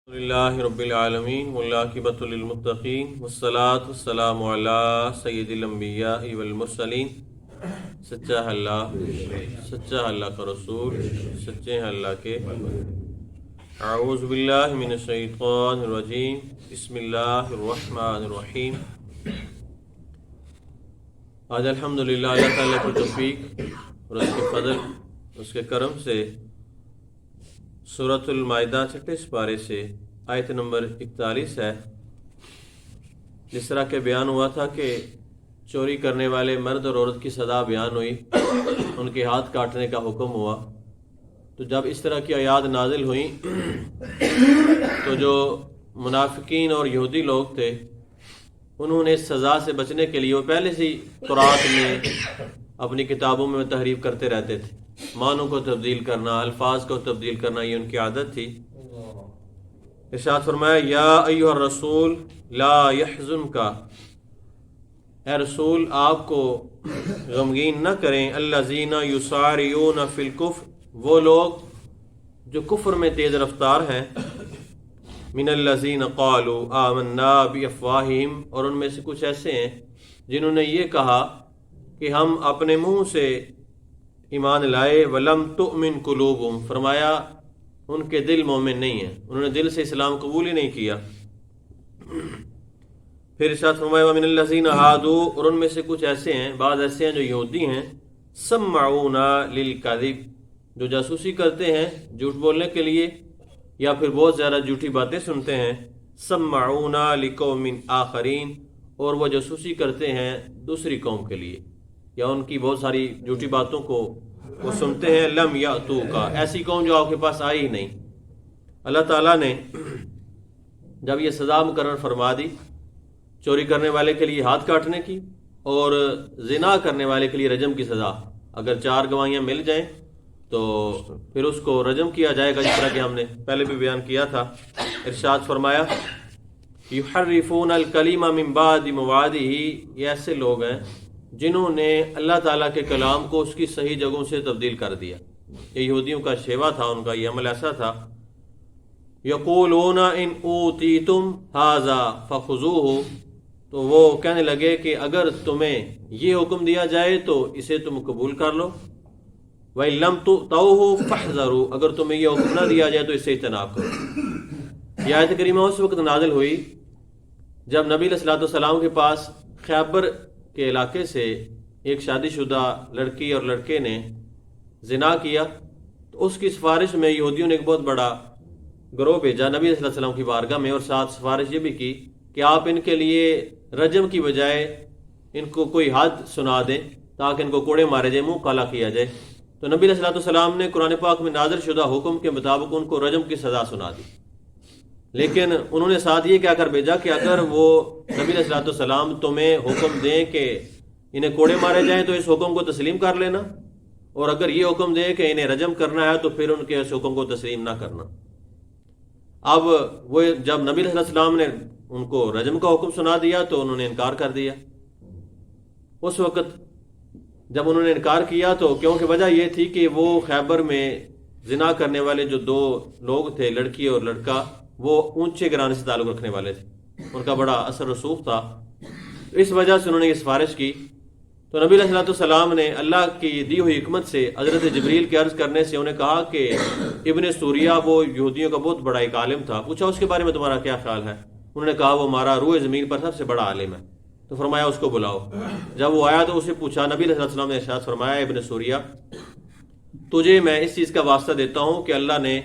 للہ رب العالمین والعاقبۃ للمتقین والصلاۃ والسلام علی سید الانبیاء والمرسلین۔ سچا ہے اللہ، سچا ہے اللہ کا رسول، سچے ہیں اللہ کے بندے۔ اعوذ باللہ من الشیطان الرجیم، بسم اللہ الرحمن الرحیم۔ آج الحمدللہ اللہ تعالیٰ کی توفیق اور اس کے فضل، اس کے کرم سے سورۃ المائدہ 36 پارے سے آیت نمبر 41 ہے۔ جس طرح کے بیان ہوا تھا کہ چوری کرنے والے مرد اور عورت کی سزا بیان ہوئی، ان کے ہاتھ کاٹنے کا حکم ہوا۔ تو جب اس طرح کی آیات نازل ہوئیں تو جو منافقین اور یہودی لوگ تھے انہوں نے اس سزا سے بچنے کے لیے، وہ پہلے سے ہی تورات میں اپنی کتابوں میں تحریف کرتے رہتے تھے، معنوں کو تبدیل کرنا، الفاظ کو تبدیل کرنا، یہ ان کی عادت تھی۔ ارشاد فرمایا یا ایھا الرسول لا یحزنک، اے رسول آپ کو غمگین نہ کریں الذین یسارعون فی الکفر، وہ لوگ جو کفر میں تیز رفتار ہیں، من الذین قالوا آمنا بافواہہم، اور ان میں سے کچھ ایسے ہیں جنہوں نے یہ کہا کہ ہم اپنے منہ سے ایمان لائے، ولم تؤمن قلوبہم، فرمایا ان کے دل مومن نہیں ہیں، انہوں نے دل سے اسلام قبول ہی نہیں کیا۔ پھر ارشاد فرمایا ومن الذین ہادوا، اور ان میں سے کچھ ایسے ہیں، بعض ایسے ہیں جو یہودی ہیں، سمعون للکذب، جو جاسوسی کرتے ہیں جھوٹ بولنے کے لیے، یا پھر بہت زیادہ جھوٹی باتیں سنتے ہیں، سمعون لقوم آخرین، اور وہ جاسوسی کرتے ہیں دوسری قوم کے لیے، یا ان کی بہت ساری جھوٹی باتوں کو وہ سنتے ہیں۔ لم یاتوک، ایسی قوم جو آپ کے پاس آئی ہی نہیں۔ اللہ تعالیٰ نے جب یہ سزا مقرر فرما دی چوری کرنے والے کے لیے ہاتھ کاٹنے کی، اور زنا کرنے والے کے لیے رجم کی سزا، اگر 4 گواہیاں مل جائیں تو پھر اس کو رجم کیا جائے گا، جس طرح کہ ہم نے پہلے بھی بیان کیا تھا۔ ارشاد فرمایا یحرفون الکلم من بعد مواضعہ، یہ ایسے لوگ ہیں جنہوں نے اللہ تعالیٰ کے کلام کو اس کی صحیح جگہوں سے تبدیل کر دیا۔ یہ یہودیوں کا شیوا تھا، ان کا یہ عمل ایسا تھا۔ یقولون ان اوتیتم ھذا فخذوہ، تو وہ کہنے لگے کہ اگر تمہیں یہ حکم دیا جائے تو اسے تم قبول کر لو، وَإِن لَّمْ تُؤْتَوْهُ فَاحْذَرُوا، اگر تمہیں یہ حکم نہ دیا جائے تو اس سے اجتناب کرو۔ یہ آیت کریمہ اس وقت نازل ہوئی جب نبی علیہ الصلوۃ والسلام کے پاس خیبر کے علاقے سے ایک شادی شدہ لڑکی اور لڑکے نے زنا کیا، تو اس کی سفارش میں یہودیوں نے ایک بہت بڑا گروہ بھیجا نبی صلی اللہ علیہ وسلم کی بارگاہ میں، اور ساتھ سفارش یہ بھی کی کہ آپ ان کے لیے رجم کی بجائے ان کو کوئی حد سنا دیں تاکہ ان کو کوڑے مارے جائے، منہ کالا کیا جائے۔ تو نبی علیہ السلام نے قرآن پاک میں نازل شدہ حکم کے مطابق ان کو رجم کی سزا سنا دی، لیکن انہوں نے ساتھ یہ کہہ کر بھیجا کہ اگر وہ نبی علیہ السلام تمہیں حکم دیں کہ انہیں کوڑے مارے جائیں تو اس حکم کو تسلیم کر لینا، اور اگر یہ حکم دے کہ انہیں رجم کرنا ہے تو پھر ان کے اس حکم کو تسلیم نہ کرنا۔ اب وہ جب نبی علیہ السلام نے ان کو رجم کا حکم سنا دیا تو انہوں نے انکار کر دیا۔ اس وقت جب انہوں نے انکار کیا تو کیونکہ وجہ یہ تھی کہ وہ خیبر میں زنا کرنے والے جو 2 لوگ تھے، لڑکی اور لڑکا، وہ اونچے گھرانے سے تعلق رکھنے والے تھے، ان کا بڑا اثر رسوخ تھا، اس وجہ سے انہوں نے یہ سفارش کی۔ تو نبی علیہ السلام نے اللہ کی دی ہوئی حکمت سے حضرت جبریل کے عرض کرنے سے انہیں کہا کہ ابن سوریہ، وہ یہودیوں کا بہت بڑا ایک عالم تھا، پوچھا اس کے بارے میں تمہارا کیا خیال ہے؟ انہوں نے کہا وہ ہمارا روئے زمین پر سب سے بڑا عالم ہے۔ تو فرمایا اس کو بلاؤ۔ جب وہ آیا تو اسے پوچھا، نبی علیہ السلام نے ارشاد فرمایا ابن سوریہ، تجھے میں اس چیز کا واسطہ دیتا ہوں کہ اللہ نے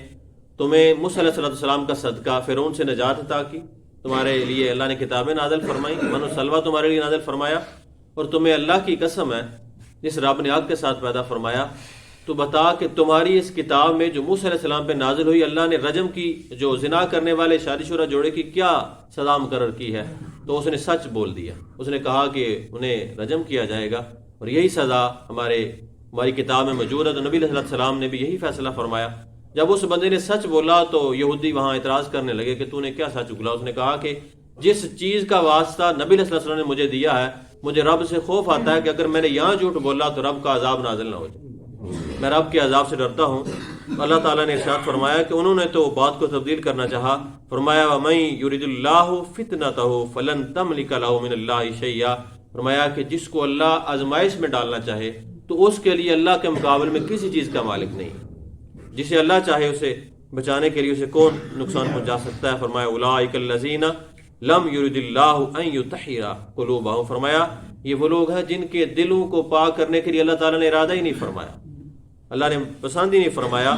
تمہیں موسیٰ علیہ السلام کا صدقہ فرعون سے نجات عطا کی، تمہارے لیے اللہ نے کتابیں نازل فرمائیں، من و سلوہ تمہارے لیے نازل فرمایا، اور تمہیں اللہ کی قسم ہے جس رب نے آگ کے ساتھ پیدا فرمایا، تو بتا کہ تمہاری اس کتاب میں جو موسیٰ علیہ السلام پہ نازل ہوئی، اللہ نے رجم کی، جو زنا کرنے والے شادی شدہ جوڑے کی کیا سزا مقرر کی ہے؟ تو اس نے سچ بول دیا، اس نے کہا کہ انہیں رجم کیا جائے گا، اور یہی سزا ہماری کتاب میں موجود ہے۔ تو نبی علیہ السلام نے بھی یہی فیصلہ فرمایا۔ جب اس بندے نے سچ بولا تو یہودی وہاں اعتراض کرنے لگے کہ تو نے کیا سچ بولا؟ اس نے کہا کہ جس چیز کا واسطہ نبی علیہ السلام نے مجھے دیا ہے، مجھے رب سے خوف آتا ہے کہ اگر میں نے یہاں جھوٹ بولا تو رب کا عذاب نازل نہ ہو جائے۔ میں رب کے عذاب سے ڈرتا ہوں. اللہ تعالیٰ نے ارشاد فرمایا کہ انہوں نے تو بات کو تبدیل کرنا چاہا. فرمایا وَمَن يُرِدِ اللَّهُ فِتْنَتَهُ فَلَن تَمْلِكَ لَهُ مِنَ اللَّهِ شَيْئًا. فرمایا کہ جس کو اللہ آزمائش میں ڈالنا چاہے تو اس کے لیے اللہ کے مقابل میں کسی چیز کا مالک نہیں. جسے اللہ چاہے اسے بچانے کے لیے اسے کون نقصان پہنچا سکتا ہے. فرمایا اولئک الذین لم یرد اللہ ان یطہر قلوبہم. فرمایا یہ وہ لوگ ہیں جن کے دلوں کو پاک کرنے کے لیے اللہ تعالیٰ نے ارادہ ہی نہیں فرمایا, اللہ نے پسند ہی نہیں فرمایا.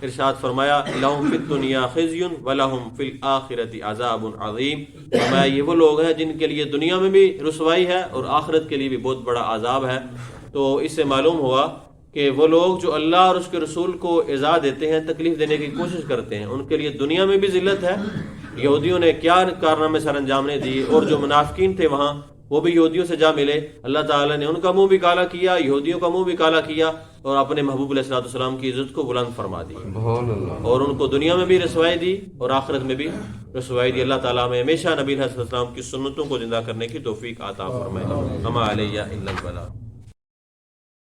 ارشاد فرمایا لہم فی الدنیا خزی ولہم فی الآخرۃ عذاب عظیم. فرمایا یہ وہ لوگ ہیں جن کے لیے دنیا میں بھی رسوائی ہے اور آخرت کے لیے بھی بہت بڑا عذاب ہے. تو اس سے معلوم ہوا کہ وہ لوگ جو اللہ اور اس کے رسول کو ایذا دیتے ہیں, تکلیف دینے کی کوشش کرتے ہیں, ان کے لیے دنیا میں بھی ذلت ہے. یہودیوں نے کیا کارنامے سر انجام نے دی, اور جو منافقین تھے وہاں وہ بھی یہودیوں سے جا ملے. اللہ تعالیٰ نے ان کا منہ بھی کالا کیا, یہودیوں کا منہ بھی کالا کیا, اور اپنے محبوب علیہ الصلوۃ والسلام کی عزت کو بلند فرما دی, اور ان کو دنیا میں بھی رسوائی دی اور آخرت میں بھی رسوائی دی. اللہ تعالیٰ میں ہمیشہ نبی علیہ السلام کی سنتوں کو زندہ کرنے کی توفیق عطا فرمائے. وما علیہ الا البلاغ.